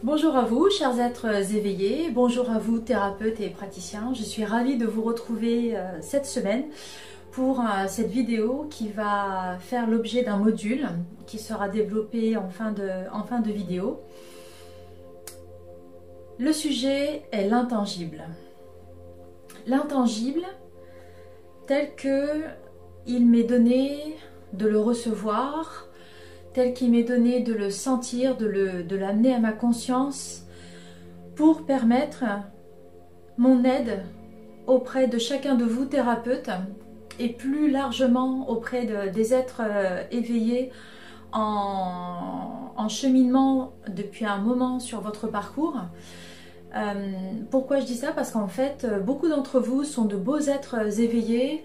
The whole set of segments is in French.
Bonjour à vous, chers êtres éveillés, bonjour à vous, thérapeutes et praticiens. Je suis ravie de vous retrouver cette semaine pour cette vidéo qui va faire l'objet d'un module qui sera développé en fin de vidéo. Le sujet est l'intangible. L'intangible tel que il m'est donné de le recevoir, tel qu'il m'est donné de le sentir, de l'amener à ma conscience pour permettre mon aide auprès de chacun de vous thérapeutes et plus largement auprès des êtres éveillés en cheminement depuis un moment sur votre parcours. Pourquoi je dis ça? Parce qu'en fait, beaucoup d'entre vous sont de beaux êtres éveillés,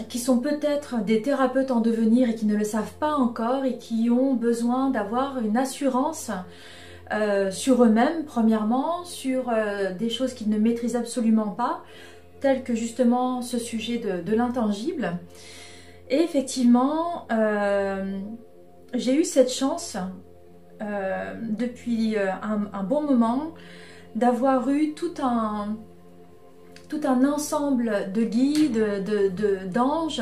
qui sont peut-être des thérapeutes en devenir et qui ne le savent pas encore et qui ont besoin d'avoir une assurance sur eux-mêmes, premièrement, sur des choses qu'ils ne maîtrisent absolument pas, telles que justement ce sujet de l'intangible. Et effectivement, j'ai eu cette chance depuis un bon moment d'avoir eu tout un ensemble de guides, d'anges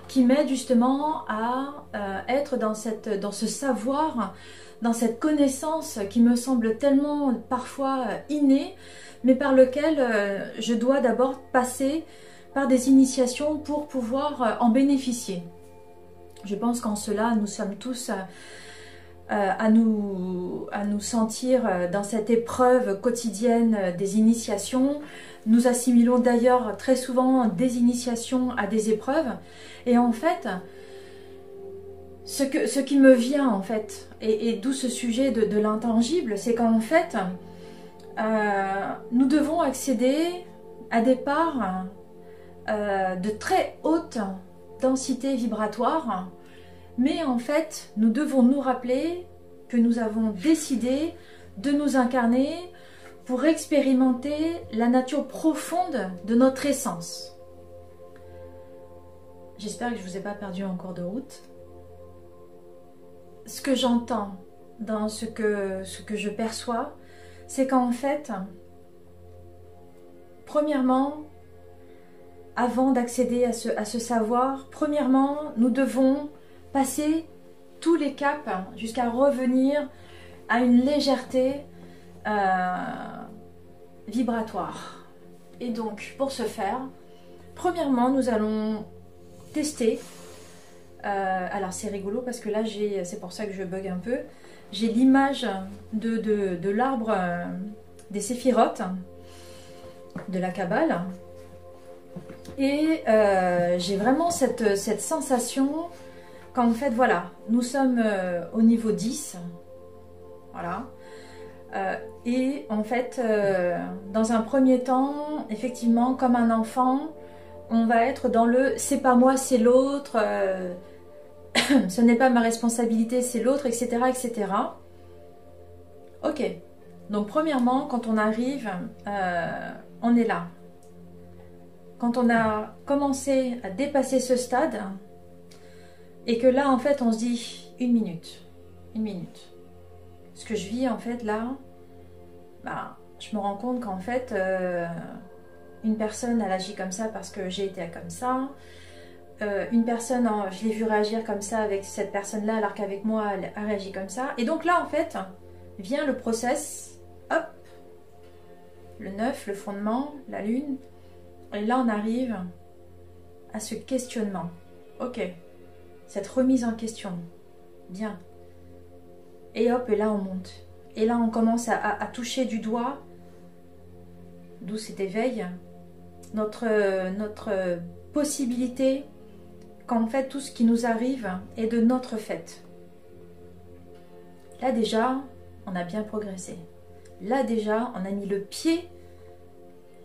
qui m'aident justement à être dans ce savoir, dans cette connaissance qui me semble tellement parfois innée, mais par lequel je dois d'abord passer par des initiations pour pouvoir en bénéficier. Je pense qu'en cela, nous sommes tous à nous sentir dans cette épreuve quotidienne des initiations. Nous assimilons d'ailleurs très souvent des initiations à des épreuves. Et en fait, ce qui me vient en fait, et d'où ce sujet de l'intangible, c'est qu'en fait, nous devons accéder à des parts de très haute densité vibratoire. Mais en fait, nous devons nous rappeler que nous avons décidé de nous incarner pour expérimenter la nature profonde de notre essence. J'espère que je ne vous ai pas perdu en cours de route. Ce que j'entends dans ce que je perçois, c'est qu'en fait, premièrement, avant d'accéder à ce savoir, premièrement, nous devons passer tous les caps jusqu'à revenir à une légèreté vibratoire. Et donc, pour ce faire, premièrement, nous allons tester. Alors, c'est rigolo parce que là, c'est pour ça que je bug un peu. J'ai l'image de l'arbre des séphirotes, de la Kabbale. Et j'ai vraiment cette sensation qu'en fait, voilà, nous sommes au niveau 10. Voilà. Et en fait, dans un premier temps, effectivement, comme un enfant, on va être dans le « c'est pas moi, c'est l'autre », ce n'est pas ma responsabilité, c'est l'autre, etc., etc. Ok. Donc, premièrement, quand on arrive, on est là. Quand on a commencé à dépasser ce stade, et que là, en fait, on se dit une minute. Ce que je vis, en fait, là, bah, je me rends compte qu'en fait, une personne, elle agit comme ça parce que j'ai été comme ça. Une personne, je l'ai vu réagir comme ça avec cette personne-là, alors qu'avec moi, elle a réagi comme ça. Et donc là, en fait, vient le process, hop, le 9, le fondement, la lune. Et là, on arrive à ce questionnement. Ok. Cette remise en question, bien. Et hop, et là on monte. Et là on commence à toucher du doigt, d'où cet éveil, notre possibilité qu'en fait tout ce qui nous arrive est de notre fait. Là déjà, on a bien progressé. Là déjà, on a mis le pied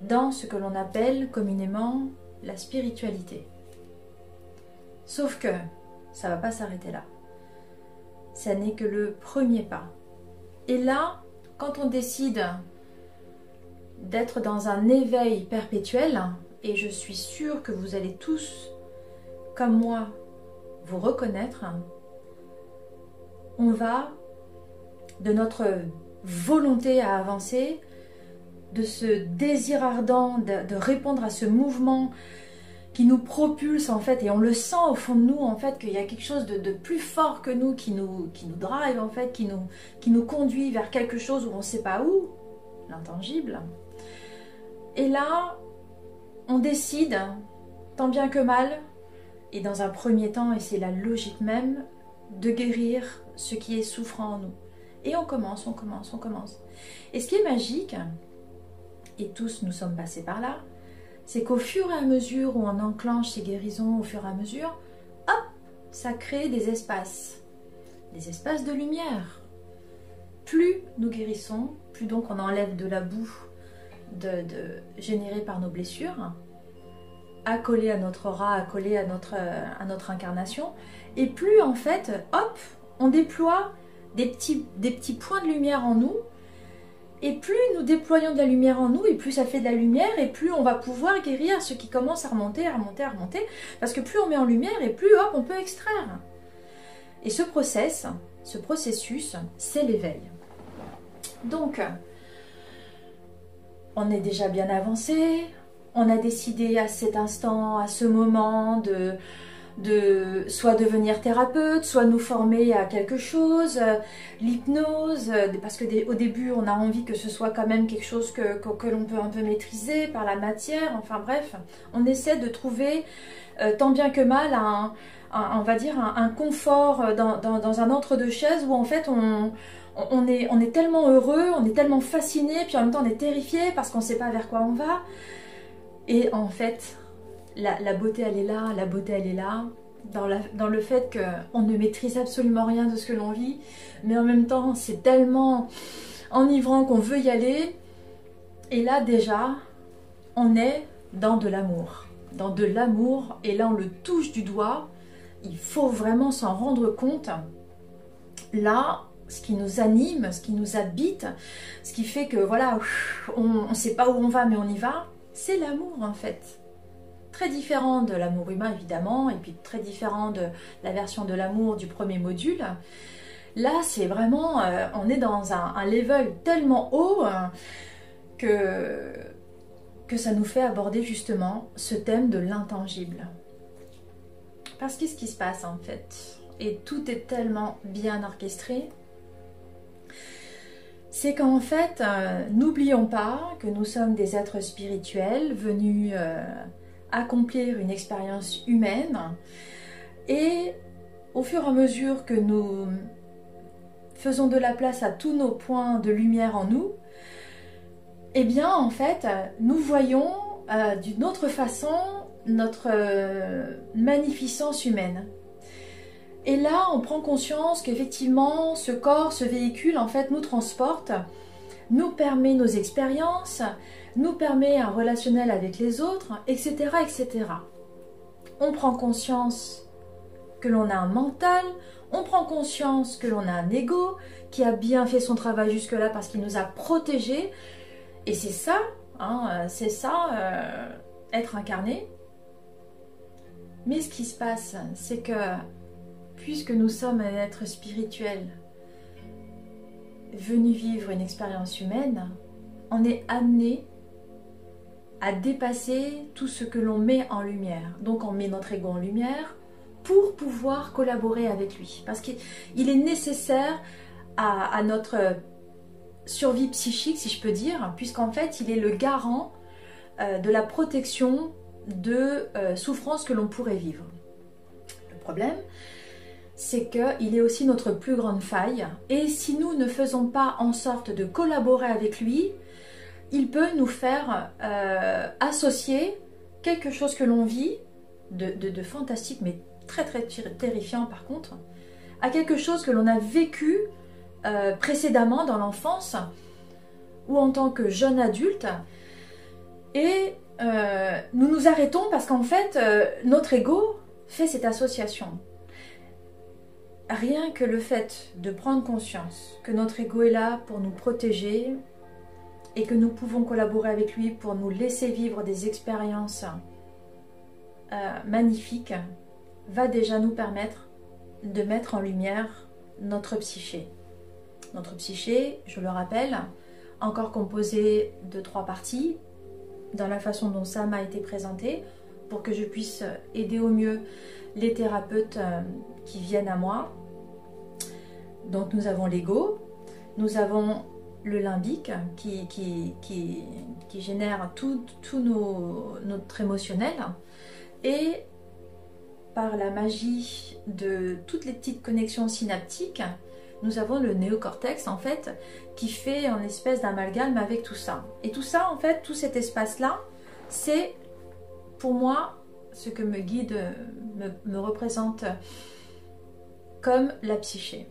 dans ce que l'on appelle communément la spiritualité. Sauf que ça ne va pas s'arrêter là. Ça n'est que le premier pas. Et là, quand on décide d'être dans un éveil perpétuel, et je suis sûre que vous allez tous, comme moi, vous reconnaître, on va de notre volonté à avancer, de ce désir ardent de répondre à ce mouvement qui nous propulse en fait, et on le sent au fond de nous en fait, qu'il y a quelque chose de plus fort que nous qui nous drive en fait, qui nous conduit vers quelque chose où on ne sait pas où, l'intangible. Et là, on décide, tant bien que mal, et dans un premier temps, et c'est la logique même, de guérir ce qui est souffrant en nous. Et on commence. Et ce qui est magique, et tous nous sommes passés par là, c'est qu'au fur et à mesure où on enclenche ces guérisons, au fur et à mesure, hop, ça crée des espaces de lumière. Plus nous guérissons, plus donc on enlève de la boue générée par nos blessures, accolée à notre aura, accolée à notre incarnation, et plus en fait, hop, on déploie des petits points de lumière en nous. Et plus nous déployons de la lumière en nous, et plus ça fait de la lumière, et plus on va pouvoir guérir ce qui commence à remonter, parce que plus on met en lumière, et plus hop, on peut extraire. Et ce processus, c'est l'éveil. Donc, on est déjà bien avancé, on a décidé à cet instant, à ce moment, de soit devenir thérapeute, soit nous former à quelque chose, l'hypnose, parce qu'au début on a envie que ce soit quand même quelque chose que l'on peut un peu maîtriser par la matière, enfin bref, on essaie de trouver tant bien que mal on va dire un confort dans un entre-deux chaises où en fait on est tellement heureux, on est tellement fasciné, puis en même temps on est terrifié parce qu'on ne sait pas vers quoi on va, et en fait la beauté elle est là, dans le fait qu'on ne maîtrise absolument rien de ce que l'on vit, mais en même temps c'est tellement enivrant qu'on veut y aller, et là déjà on est dans de l'amour, et là on le touche du doigt, il faut vraiment s'en rendre compte. Là, ce qui nous anime, ce qui nous habite, ce qui fait que voilà, on ne sait pas où on va mais on y va, c'est l'amour en fait. Très différent de l'amour humain évidemment, et puis très différent de la version de l'amour du premier module. Là c'est vraiment, on est dans un level tellement haut que ça nous fait aborder justement ce thème de l'intangible. Parce qu'est-ce qui se passe en fait, et tout est tellement bien orchestré, c'est qu'en fait, n'oublions pas que nous sommes des êtres spirituels venus accomplir une expérience humaine, et au fur et à mesure que nous faisons de la place à tous nos points de lumière en nous, eh bien en fait nous voyons d'une autre façon notre magnificence humaine. Et là on prend conscience qu'effectivement ce corps, ce véhicule en fait nous transporte, nous permet nos expériences, nous permet un relationnel avec les autres, etc., etc. On prend conscience que l'on a un mental, on prend conscience que l'on a un ego qui a bien fait son travail jusque-là parce qu'il nous a protégés. Et c'est ça, être incarné. Mais ce qui se passe, c'est que puisque nous sommes un être spirituel venu vivre une expérience humaine, on est amené à dépasser tout ce que l'on met en lumière. Donc on met notre ego en lumière pour pouvoir collaborer avec lui. Parce qu'il est nécessaire à notre survie psychique, si je peux dire, puisqu'en fait il est le garant de la protection de souffrances que l'on pourrait vivre. Le problème, c'est qu'il est aussi notre plus grande faille, et si nous ne faisons pas en sorte de collaborer avec lui, il peut nous faire associer quelque chose que l'on vit de fantastique, mais très très terrifiant par contre, à quelque chose que l'on a vécu précédemment dans l'enfance ou en tant que jeune adulte, et nous nous arrêtons parce qu'en fait notre ego fait cette association. Rien que le fait de prendre conscience que notre ego est là pour nous protéger et que nous pouvons collaborer avec lui pour nous laisser vivre des expériences magnifiques, va déjà nous permettre de mettre en lumière notre psyché. Notre psyché, je le rappelle, encore composé de 3 parties, dans la façon dont ça m'a été présenté, pour que je puisse aider au mieux les thérapeutes qui viennent à moi. Donc nous avons l'ego, nous avons le limbique qui génère tout notre émotionnel, et par la magie de toutes les petites connexions synaptiques, nous avons le néocortex en fait qui fait une espèce d'amalgame avec tout ça. Et tout ça en fait, tout cet espace-là, c'est pour moi ce que me guide, me représente comme la psyché.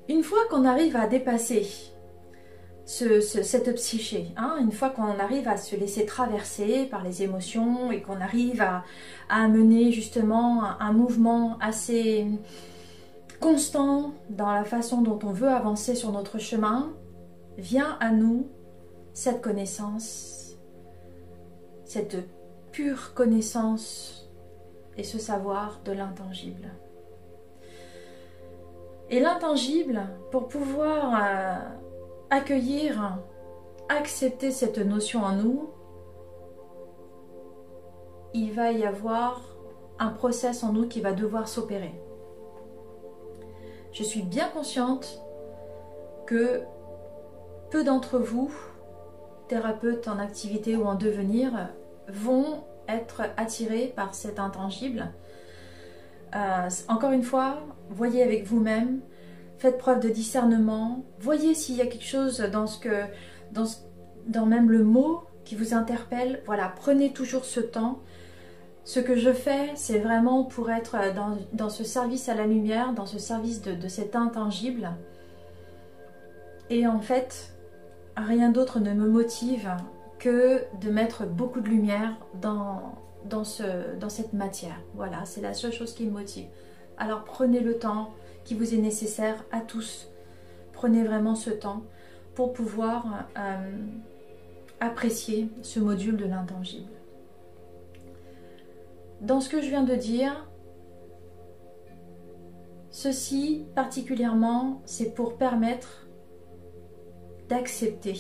Une fois qu'on arrive à dépasser cette psyché, hein, une fois qu'on arrive à se laisser traverser par les émotions et qu'on arrive à mener justement un mouvement assez constant dans la façon dont on veut avancer sur notre chemin, vient à nous cette connaissance, cette pure connaissance et ce savoir de l'intangible. Et l'intangible, pour pouvoir accueillir, accepter cette notion en nous, il va y avoir un process en nous qui va devoir s'opérer. Je suis bien consciente que peu d'entre vous, thérapeutes en activité ou en devenir, vont être attirés par cet intangible. Encore une fois, voyez avec vous-même, faites preuve de discernement, voyez s'il y a quelque chose dans même le mot qui vous interpelle. Voilà, prenez toujours ce temps. Ce que je fais, c'est vraiment pour être dans ce service à la lumière, dans ce service de cet intangible. Et en fait, rien d'autre ne me motive que de mettre beaucoup de lumière dans cette matière. Voilà, c'est la seule chose qui me motive. Alors prenez le temps qui vous est nécessaire à tous. Prenez vraiment ce temps pour pouvoir apprécier ce module de l'intangible. Dans ce que je viens de dire, ceci particulièrement, c'est pour permettre d'accepter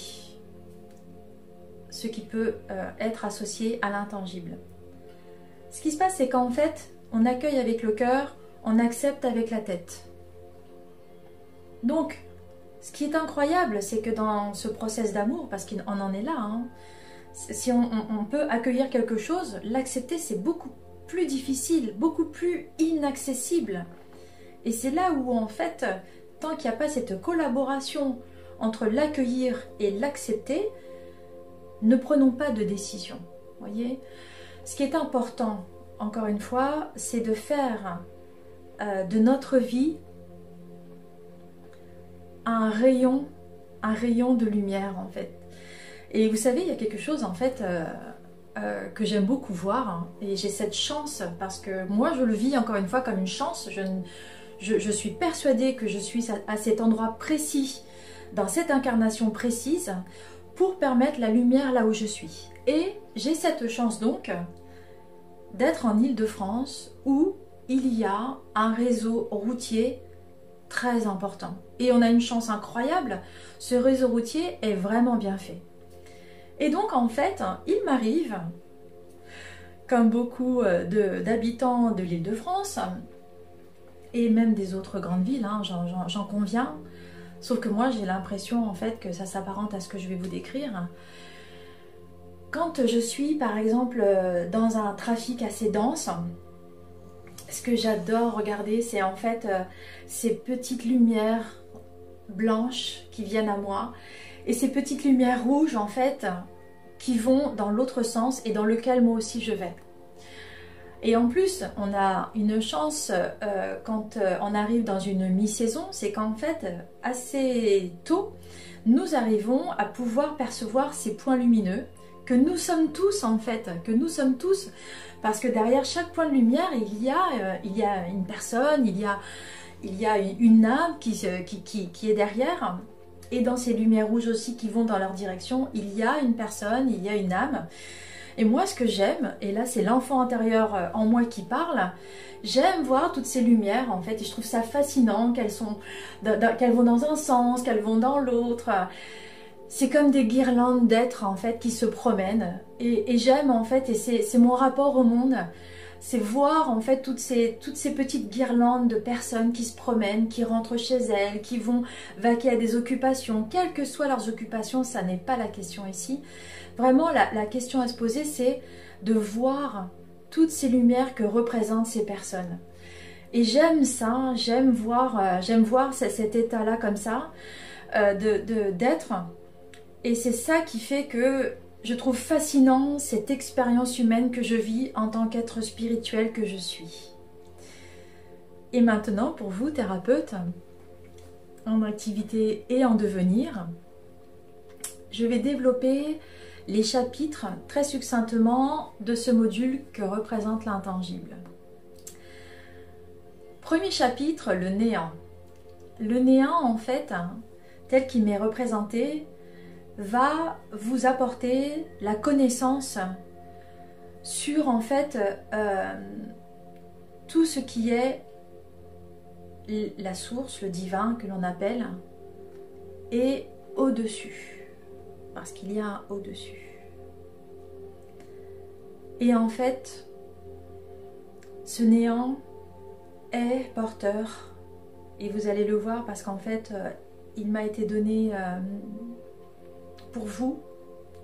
ce qui peut être associé à l'intangible. Ce qui se passe, c'est qu'en fait, on accueille avec le cœur, on accepte avec la tête. Donc, ce qui est incroyable, c'est que dans ce process d'amour, parce qu'on en est là, hein, si on peut accueillir quelque chose, l'accepter, c'est beaucoup plus difficile, beaucoup plus inaccessible. Et c'est là où, en fait, tant qu'il n'y a pas cette collaboration entre l'accueillir et l'accepter, ne prenons pas de décision. Voyez, ce qui est important, encore une fois, c'est de faire de notre vie un rayon de lumière, en fait. Et vous savez, il y a quelque chose, en fait, que j'aime beaucoup voir, hein, et j'ai cette chance, parce que moi, je le vis, encore une fois, comme une chance. Je suis persuadée que je suis à cet endroit précis, dans cette incarnation précise, pour permettre la lumière là où je suis. Et j'ai cette chance, donc, d'être en Île-de-France, où il y a un réseau routier très important. Et on a une chance incroyable, ce réseau routier est vraiment bien fait. Et donc en fait, il m'arrive, comme beaucoup d'habitants de l'Île-de-France, et même des autres grandes villes, hein, j'en conviens, sauf que moi j'ai l'impression en fait que ça s'apparente à ce que je vais vous décrire. Quand je suis par exemple dans un trafic assez dense, ce que j'adore regarder, c'est en fait ces petites lumières blanches qui viennent à moi, et ces petites lumières rouges en fait qui vont dans l'autre sens et dans lequel moi aussi je vais. Et en plus, on a une chance quand on arrive dans une mi-saison, c'est qu'en fait, assez tôt, nous arrivons à pouvoir percevoir ces points lumineux que nous sommes tous en fait, parce que derrière chaque point de lumière, il y a une personne, il y a une âme qui est derrière. Et dans ces lumières rouges aussi qui vont dans leur direction, il y a une personne, il y a une âme. Et moi, ce que j'aime, et là c'est l'enfant intérieur en moi qui parle, j'aime voir toutes ces lumières en fait, et je trouve ça fascinant qu'elles vont dans un sens, qu'elles vont dans l'autre. C'est comme des guirlandes d'êtres en fait qui se promènent, et j'aime en fait, et c'est mon rapport au monde, c'est voir en fait toutes ces petites guirlandes de personnes qui se promènent, qui rentrent chez elles, qui vont vaquer à des occupations, quelles que soient leurs occupations, ça n'est pas la question ici. Vraiment, la question à se poser, c'est de voir toutes ces lumières que représentent ces personnes. Et j'aime ça, j'aime voir cet état-là comme ça, d'être. Et c'est ça qui fait que je trouve fascinant cette expérience humaine que je vis en tant qu'être spirituel que je suis. Et maintenant, pour vous, thérapeutes, en activité et en devenir, je vais développer les chapitres très succinctement de ce module que représente l'intangible. Premier chapitre, le néant. Le néant, en fait, tel qu'il m'est représenté, va vous apporter la connaissance sur, en fait, tout ce qui est la source, le divin que l'on appelle, et au-dessus. Parce qu'il y a un au-dessus. Et en fait, ce néant est porteur. Et vous allez le voir parce qu'en fait, il m'a été donné pour vous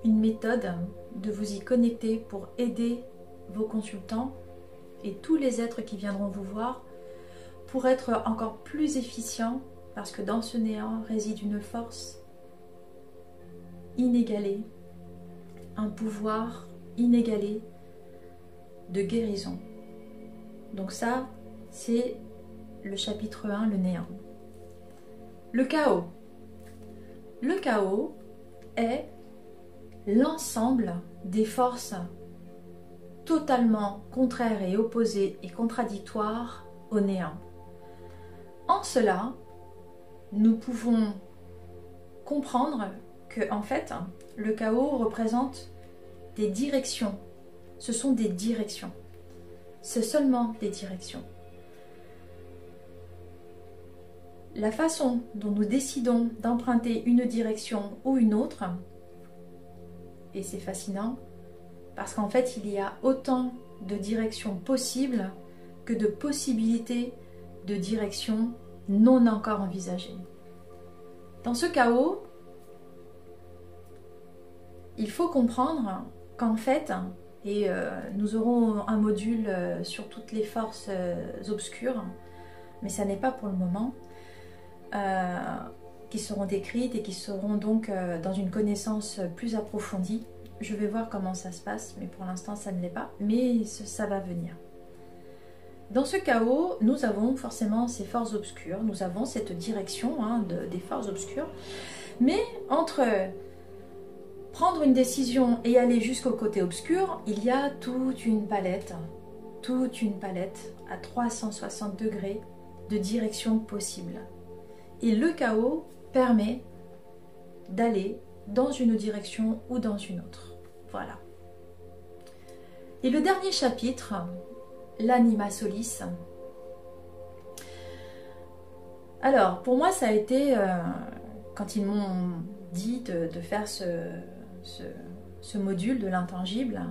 une méthode de vous y connecter pour aider vos consultants et tous les êtres qui viendront vous voir pour être encore plus efficients, parce que dans ce néant réside une force inégalée, un pouvoir inégalé de guérison. Donc ça, c'est le chapitre 1, le néant. Le chaos. Le chaos est l'ensemble des forces totalement contraires et opposées et contradictoires au néant. En cela, nous pouvons comprendre que, en fait, le chaos représente des directions. Ce sont des directions. C'est seulement des directions. La façon dont nous décidons d'emprunter une direction ou une autre, et c'est fascinant, parce qu'en fait, il y a autant de directions possibles que de possibilités de directions non encore envisagées. Dans ce chaos, il faut comprendre qu'en fait, et nous aurons un module sur toutes les forces obscures, mais ça n'est pas pour le moment, qui seront décrites et qui seront donc dans une connaissance plus approfondie. Je vais voir comment ça se passe, mais pour l'instant ça ne l'est pas, mais ça va venir. Dans ce chaos, nous avons forcément ces forces obscures, nous avons cette direction des forces obscures, mais entre prendre une décision et aller jusqu'au côté obscur, il y a toute une palette à 360 degrés de directions possibles. Et le chaos permet d'aller dans une direction ou dans une autre. Voilà. Et le dernier chapitre, l'anima solis. Alors, pour moi, ça a été, quand ils m'ont dit de faire ce module de l'intangible,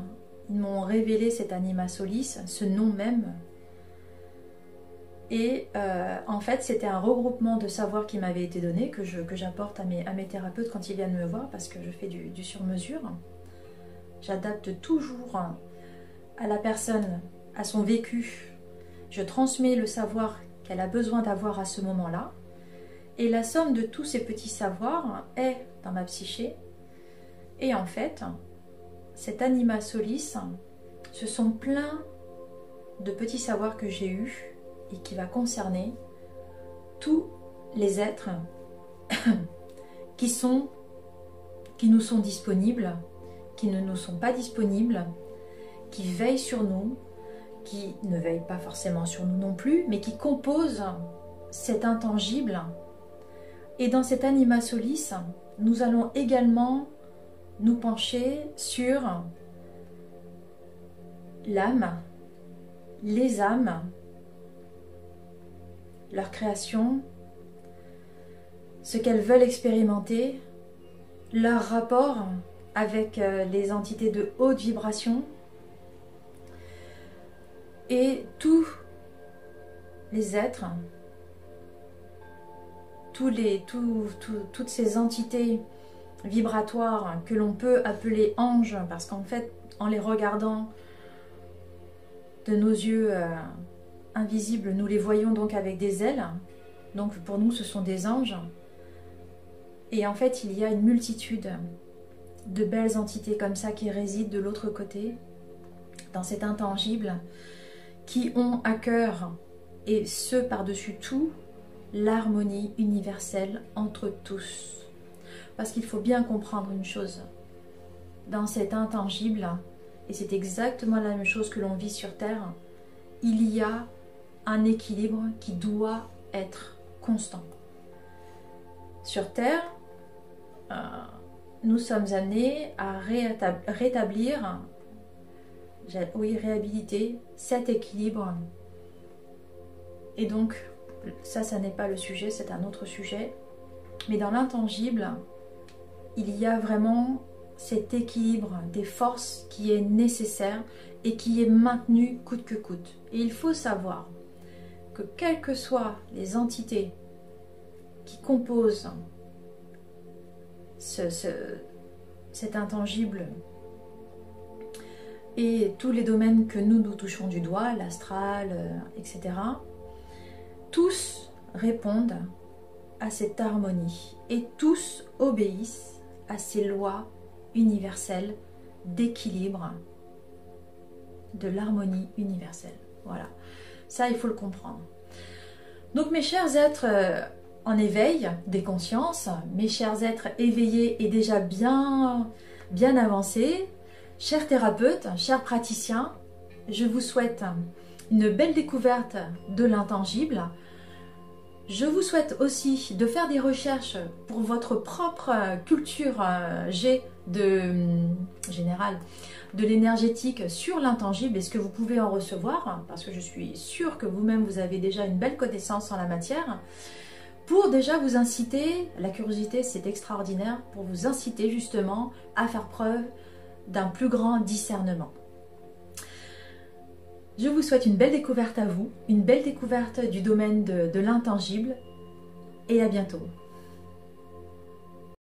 ils m'ont révélé cet anima solis, ce nom même. Et en fait, c'était un regroupement de savoirs qui m'avait été donné, que j'apporte à mes thérapeutes quand ils viennent me voir, parce que je fais du sur-mesure. J'adapte toujours à la personne, à son vécu. Je transmets le savoir qu'elle a besoin d'avoir à ce moment-là. Et la somme de tous ces petits savoirs est dans ma psyché. Et en fait, cet anima solis, ce sont plein de petits savoirs que j'ai eus et qui va concerner tous les êtres qui nous sont disponibles, qui ne nous sont pas disponibles, qui veillent sur nous, qui ne veillent pas forcément sur nous non plus, mais qui composent cet intangible. Et dans cet anima solis, nous allons également nous pencher sur l'âme, les âmes, leur création, ce qu'elles veulent expérimenter, leur rapport avec les entités de haute vibration et tous les êtres, toutes ces entités vibratoires que l'on peut appeler anges, parce qu'en fait, en les regardant de nos yeux invisibles, nous les voyons donc avec des ailes. Donc pour nous, ce sont des anges. Et en fait, il y a une multitude de belles entités comme ça qui résident de l'autre côté, dans cet intangible, qui ont à cœur, et ce par-dessus tout, l'harmonie universelle entre tous. Parce qu'il faut bien comprendre une chose, dans cet intangible, et c'est exactement la même chose que l'on vit sur Terre, il y a un équilibre qui doit être constant. Sur Terre, nous sommes amenés à rétablir, réhabiliter cet équilibre. Et donc, ça n'est pas le sujet, c'est un autre sujet. Mais dans l'intangible, il y a vraiment cet équilibre des forces qui est nécessaire et qui est maintenu coûte que coûte. Et il faut savoir que quelles que soient les entités qui composent cet intangible et tous les domaines que nous touchons du doigt, l'astral, etc., tous répondent à cette harmonie et tous obéissent à ces lois universelles d'équilibre, de l'harmonie universelle. Voilà, ça il faut le comprendre. Donc mes chers êtres en éveil des consciences, mes chers êtres éveillés et déjà bien avancés, chers thérapeutes, chers praticiens, je vous souhaite une belle découverte de l'intangible. Je vous souhaite aussi de faire des recherches pour votre propre culture générale de l'énergétique sur l'intangible et ce que vous pouvez en recevoir, parce que je suis sûre que vous-même vous avez déjà une belle connaissance en la matière, pour déjà vous inciter, la curiosité c'est extraordinaire, pour vous inciter justement à faire preuve d'un plus grand discernement. Je vous souhaite une belle découverte à vous, une belle découverte du domaine de l'intangible et à bientôt.